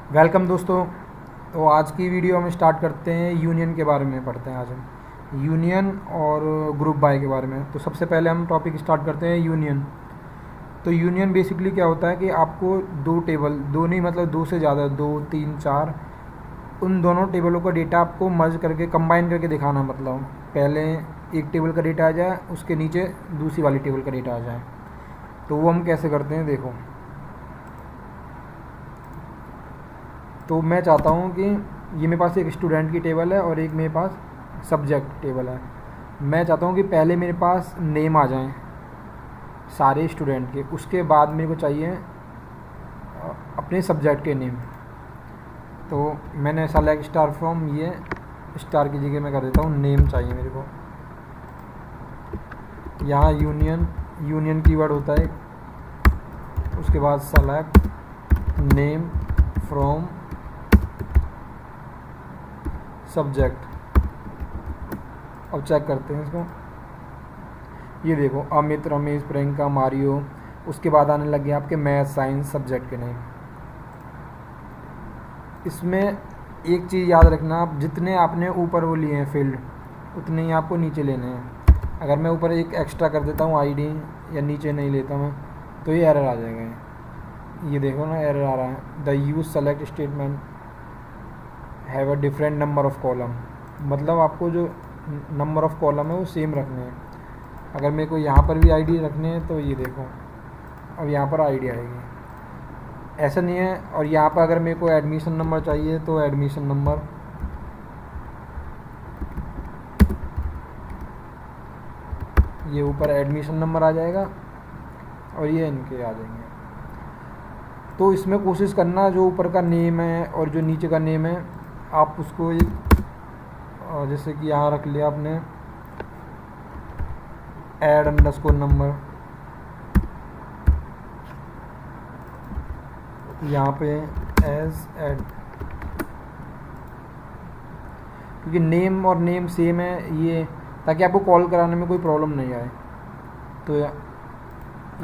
Welcome दोस्तों। तो आज की वीडियो हम स्टार्ट करते हैं, यूनियन के बारे में पढ़ते हैं। आज हम यूनियन और ग्रुप बाय के बारे में। तो सबसे पहले हम टॉपिक स्टार्ट करते हैं यूनियन। तो यूनियन बेसिकली क्या होता है कि आपको दो टेबल, दो नहीं मतलब दो से ज़्यादा, दो तीन चार, उन दोनों टेबलों का डेटा आपको मर्ज करके कंबाइन करके दिखाना। मतलब पहले एक टेबल का डेटा आ जाए, उसके नीचे दूसरी वाली टेबल का डेटा आ जाए। तो वो हम कैसे करते हैं देखो। तो मैं चाहता हूँ कि ये मेरे पास एक स्टूडेंट की टेबल है और एक मेरे पास सब्जेक्ट टेबल है। मैं चाहता हूँ कि पहले मेरे पास नेम आ जाएं सारे स्टूडेंट के, उसके बाद मेरे को चाहिए अपने सब्जेक्ट के नेम। तो मैंने सेलेक्ट स्टार फ्रॉम, ये स्टार की जगह मैं कर देता हूँ नेम चाहिए मेरे को। यहाँ यूनियन कीवर्ड होता है, उसके बाद सेलेक्ट नेम फ्रॉम सब्जेक्ट। अब चेक करते हैं इसको। ये देखो अमित, रमेश, प्रियंका, मारियो। उसके बाद आने लगे आपके मैथ, साइंस सब्जेक्ट के नेम। इसमें एक चीज़ याद रखना, आप जितने आपने ऊपर वो लिए हैं फील्ड, उतने ही आपको नीचे लेने हैं। अगर मैं ऊपर एक एक्स्ट्रा कर देता हूँ आईडी, या नीचे नहीं लेता मैं, तो ये एरर आ जाएगा। ये देखो ना, एरर आ रहा है। The use select statement have a different number of column. मतलब आपको जो नंबर ऑफ़ कॉलम है वो सेम रखने हैं। अगर मेरे को यहाँ पर भी आईडी रखने हैं तो ये देखो, अब यहाँ पर आईडी आएगी, ऐसा नहीं है। और यहाँ पर अगर मेरे को एडमिशन नंबर चाहिए तो एडमिशन नंबर, ये ऊपर एडमिशन नंबर आ जाएगा और ये इनके आ जाएंगे। तो इसमें कोशिश करना जो ऊपर का नेम है और जो नीचे का नेम है, आप उसको जैसे कि यहाँ रख लिया आपने ऐड अंडरस्कोर नंबर, यहाँ पे एज ऐड, क्योंकि नेम और नेम सेम है ये, ताकि आपको कॉल कराने में कोई प्रॉब्लम नहीं आए। तो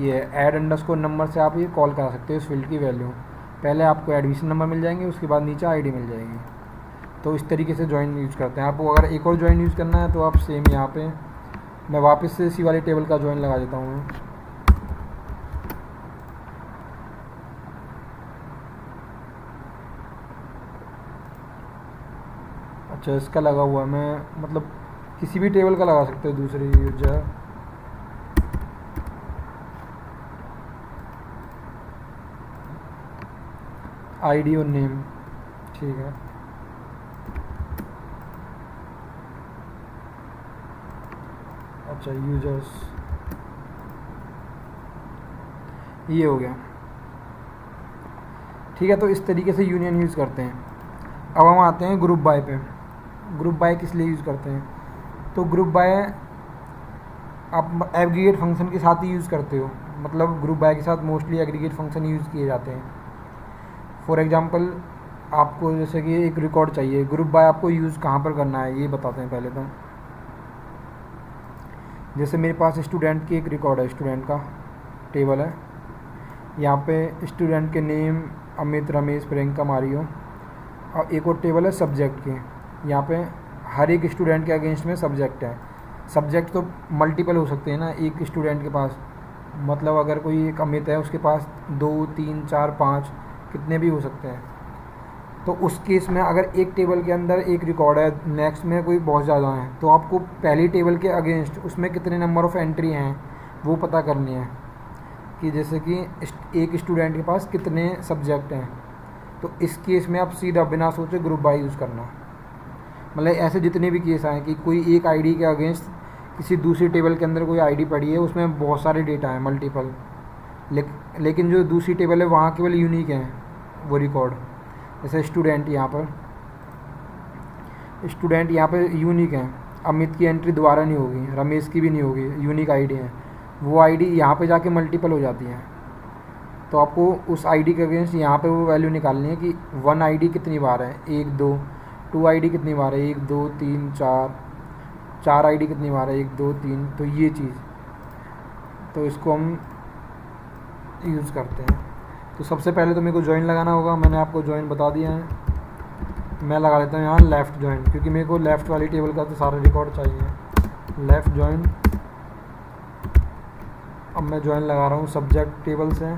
ये ऐड अंडरस्कोर नंबर से आप ये कॉल करा सकते हो इस फील्ड की वैल्यू। पहले आपको एडमिशन नंबर मिल जाएंगे, उसके बाद नीचे आईडी मिल जाएगी। तो इस तरीके से जॉइन यूज़ करते हैं। आपको अगर एक और जॉइन यूज़ करना है तो आप सेम यहाँ पे, मैं वापस से इसी वाली टेबल का जॉइन लगा देता हूँ। अच्छा, इसका लगा हुआ है, मैं मतलब किसी भी टेबल का लगा सकते हो दूसरी यूजर। आईडी और नेम, ठीक है। अच्छा, यूजर्स, ये हो गया, ठीक है। तो इस तरीके से यूनियन यूज़ करते हैं। अब हम आते हैं ग्रुप बाय पे। ग्रुप बाय किस लिए यूज़ करते हैं? तो ग्रुप बाय आप एग्रीगेट फंक्शन के साथ ही यूज़ करते हो। मतलब ग्रुप बाय के साथ मोस्टली एग्रीगेट फंक्शन यूज़ किए जाते हैं। फॉर एग्जांपल, आपको जैसे कि एक रिकॉर्ड चाहिए, ग्रुप बाय आपको यूज़ कहाँ पर करना है ये बताते हैं पहले तो। जैसे मेरे पास स्टूडेंट की एक रिकॉर्ड है, स्टूडेंट का टेबल है। यहाँ पे स्टूडेंट के नेम अमित, रमेश, प्रियंका, मारियो। और एक और टेबल है सब्जेक्ट की। यहाँ पे हर एक स्टूडेंट के अगेंस्ट में सब्जेक्ट है। सब्जेक्ट तो मल्टीपल हो सकते हैं ना एक स्टूडेंट के पास। मतलब अगर कोई एक अमित है, उसके पास 2, 3, 4, 5 कितने भी हो सकते हैं। तो उस केस में अगर एक टेबल के अंदर एक रिकॉर्ड है, नेक्स्ट में कोई बहुत ज़्यादा है, तो आपको पहली टेबल के अगेंस्ट उसमें कितने नंबर ऑफ़ एंट्री हैं वो पता करनी है। कि जैसे कि एक स्टूडेंट के पास कितने सब्जेक्ट हैं। तो इस केस में आप सीधा बिना सोचे ग्रुप बाय यूज़ करना। मतलब ऐसे जितने भी केस आए कि कोई एक आईडी के अगेंस्ट किसी दूसरी टेबल के अंदर कोई आईडी पड़ी है, उसमें बहुत सारे डेटा हैं मल्टीपल, लेकिन जो दूसरी टेबल है वहाँ केवल यूनिक है वो रिकॉर्ड। जैसे स्टूडेंट यहाँ पे यूनिक है। अमित की एंट्री दोबारा नहीं होगी, रमेश की भी नहीं होगी, यूनिक आईडी है। वो आईडी यहाँ पे जाके मल्टीपल हो जाती है। तो आपको उस आईडी के अगेंस्ट यहाँ पे वो वैल्यू निकालनी है कि 1 आईडी कितनी बार है, 1, 2, 2 आईडी कितनी बार है, 1, 2, 3, 4 आईडी कितनी बार है, 1, 2, 3। तो ये चीज़, तो इसको हम यूज़ करते हैं। तो सबसे पहले तो मेरे को ज्वाइन लगाना होगा, मैंने आपको ज्वाइन बता दिया है। मैं लगा लेता हूँ यहाँ लेफ़्ट ज्वाइन, क्योंकि मेरे को लेफ़्ट वाली टेबल का तो सारा रिकॉर्ड चाहिए। लेफ़्ट ज्वाइन, अब मैं ज्वाइन लगा रहा हूँ सब्जेक्ट टेबल से।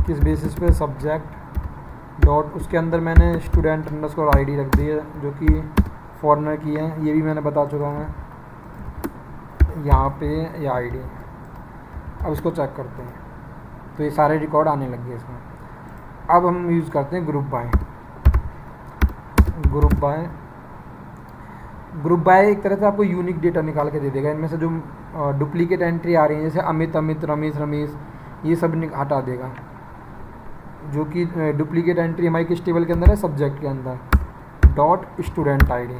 किस बेसिस पे? सब्जेक्ट डॉट, उसके अंदर मैंने स्टूडेंट अंडरस्कोर ID रख दी है जो कि फॉरेनर की है, ये भी मैंने बता चुका हूँ यहाँ पे ये ID। अब इसको चेक करते हैं, तो ये सारे रिकॉर्ड आने लग गए इसमें। अब हम यूज़ करते हैं ग्रुप बाय। ग्रुप बाय एक तरह से आपको यूनिक डेटा निकाल के दे देगा। इनमें से जो डुप्लीकेट एंट्री आ रही है, जैसे अमित, रमेश, ये सब हटा देगा। जो कि डुप्लीकेट एंट्री हमारी किस टेबल के अंदर है? सब्जेक्ट के अंदर। डॉट स्टूडेंट ID,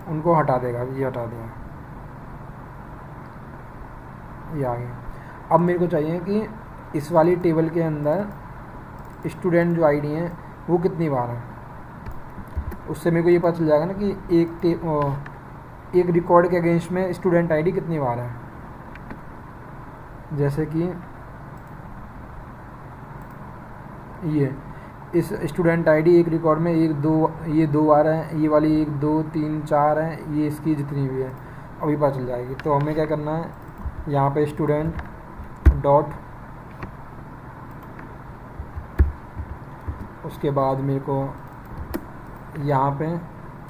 उनको हटा देगा। ये हटा दिया, ये आ गया। अब मेरे को चाहिए कि इस वाली टेबल के अंदर स्टूडेंट जो ID है वो कितनी बार है। उससे मेरे को ये पता चल जाएगा ना कि एक रिकॉर्ड के अगेंस्ट में स्टूडेंट ID कितनी बार है। जैसे कि ये इस स्टूडेंट ID एक रिकॉर्ड में 1 2 ये 2 बार है, ये वाली 1 2 3 4 है, ये इसकी जितनी भी है अभी पता चल जाएगी। तो हमें क्या करना है, यहाँ पे स्टूडेंट डॉट, उसके बाद मेरे को यहाँ पे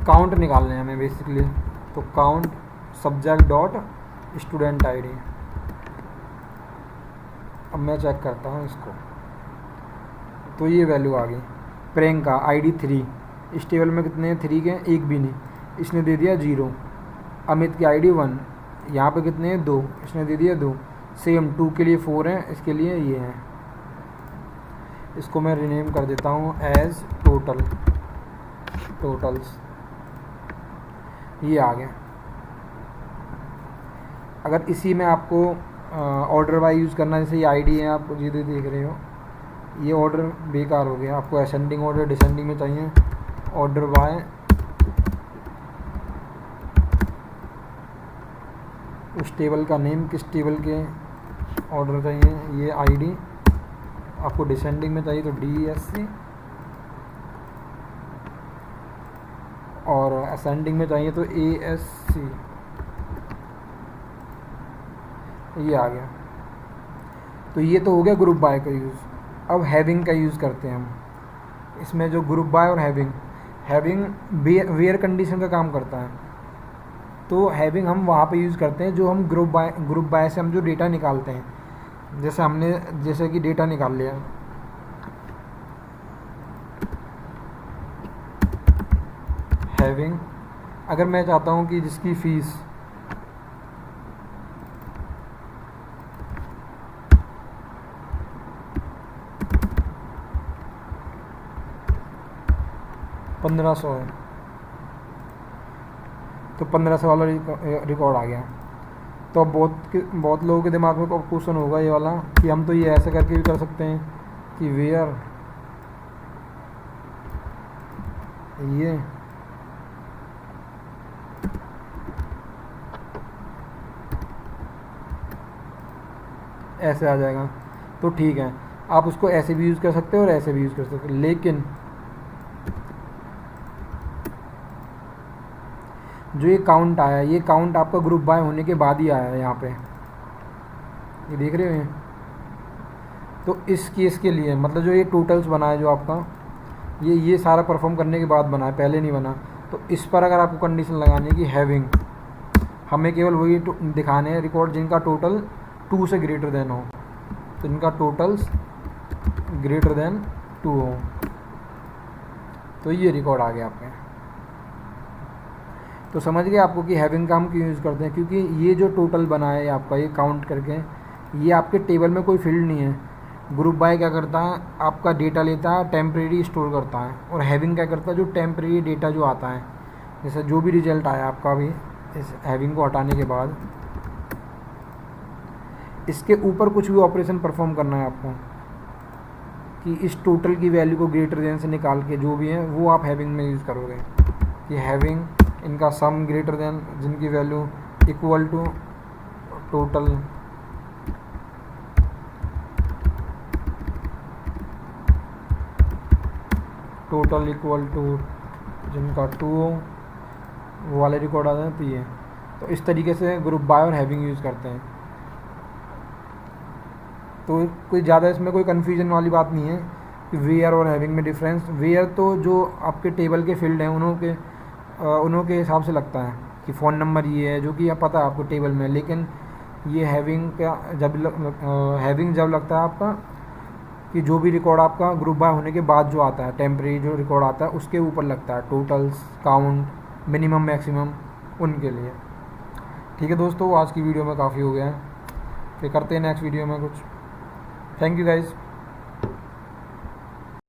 काउंट निकालने हैं हमें बेसिकली। तो count subject dot student ID। अब मैं चेक करता हूँ इसको, तो ये वैल्यू आ गई। प्रियंका ID 3, इस टेबल में कितने हैं? 3 के, एक भी नहीं, इसने दे दिया 0। अमित की ID 1, यहाँ पे कितने हैं? 2, इसने दे दिया 2। सेम 2 के लिए 4 है, इसके लिए ये है। इसको मैं रीनेम कर देता हूँ एज टोटल्स। ये आ गया। अगर इसी में आपको ऑर्डर वाइज यूज़ करना है, जैसे ये ID है आप ये देख रहे हो, ये ऑर्डर बेकार हो गया। आपको असेंडिंग ऑर्डर डिसेंडिंग में चाहिए। ऑर्डर बाय उस टेबल का नेम, किस टेबल के ऑर्डर चाहिए, ये ID। आपको डिसेंडिंग में चाहिए तो DESC, और असेंडिंग में चाहिए तो ASC। ये आ गया। तो ये तो हो गया ग्रुप बाय का यूज़। अब हैविंग का यूज़ करते हैं हम। इसमें जो ग्रुप बाय और हैविंग वेयर कंडीशन का काम करता है। तो हैविंग हम वहाँ पे यूज़ करते हैं जो हम ग्रुप बाय से हम जो डेटा निकालते हैं। जैसे कि डेटा निकाल लिया, हैविंग, अगर मैं चाहता हूँ कि जिसकी फ़ीस $1500 है, तो 1500 वाला रिकॉर्ड आ गया। तो अब बहुत लोगों के दिमाग में क्वेश्चन होगा ये वाला कि हम तो ये ऐसे करके भी कर सकते हैं कि वेयर ये ऐसे आ जाएगा। तो ठीक है, आप उसको ऐसे भी यूज़ कर सकते हो और ऐसे भी यूज़ कर सकते हो। लेकिन जो ये काउंट आया, ये काउंट आपका ग्रुप बाय होने के बाद ही आया है। यहाँ पे ये देख रहे हो। तो इस केस के लिए मतलब जो ये टोटल्स बना है जो आपका ये सारा परफॉर्म करने के बाद बना है, पहले नहीं बना। तो इस पर अगर आपको कंडीशन लगानी है कि हैविंग, हमें केवल वही दिखाने हैं रिकॉर्ड जिनका टोटल 2 से ग्रेटर देन हो। तो इनका टोटल्स ग्रेटर देन 2 हो, तो ये रिकॉर्ड आ गया आपके। तो समझ गए आपको कि हैविंग का हम क्यों यूज़ करते हैं, क्योंकि ये जो टोटल बना है आपका, ये काउंट करके, ये आपके टेबल में कोई फील्ड नहीं है। ग्रुप बाय क्या करता है, आपका डेटा लेता है, टेम्परेरी स्टोर करता है। और हैविंग क्या करता है, जो टेम्परेरी डेटा जो आता है, जैसे जो भी रिजल्ट आया आपका अभी इस हैविंग को हटाने के बाद, इसके ऊपर कुछ भी ऑपरेशन परफॉर्म करना है आपको कि इस टोटल की वैल्यू को ग्रेटर देन से निकाल के जो भी है वो आप हैविंग में यूज़ करोगे कि हैविंग इनका सम ग्रेटर देन जिनकी value equal to total total equal to जिनका 2 हो वो वाले रिकॉर्ड आ जाते हैं। तो इस तरीके से ग्रुप बाय और हैविंग यूज़ करते हैं। तो कोई ज़्यादा इसमें कोई कन्फ्यूजन वाली बात नहीं है कि वेयर और हैविंग में डिफरेंस। वेयर तो जो आपके टेबल के फील्ड हैं उन्हों के हिसाब से लगता है कि फ़ोन नंबर ये है, जो कि आप पता है आपको टेबल में। लेकिन ये हैविंग का हैविंग जब लगता है आपका कि जो भी रिकॉर्ड आपका ग्रुप बाय होने के बाद जो आता है, टेम्परेरी जो रिकॉर्ड आता है उसके ऊपर लगता है, टोटल्स, काउंट, मिनिमम, मैक्सिमम, उनके लिए। ठीक है दोस्तों, आज की वीडियो में काफ़ी हो गया है, फिर करते हैं नेक्स्ट वीडियो में कुछ। Thank you guys.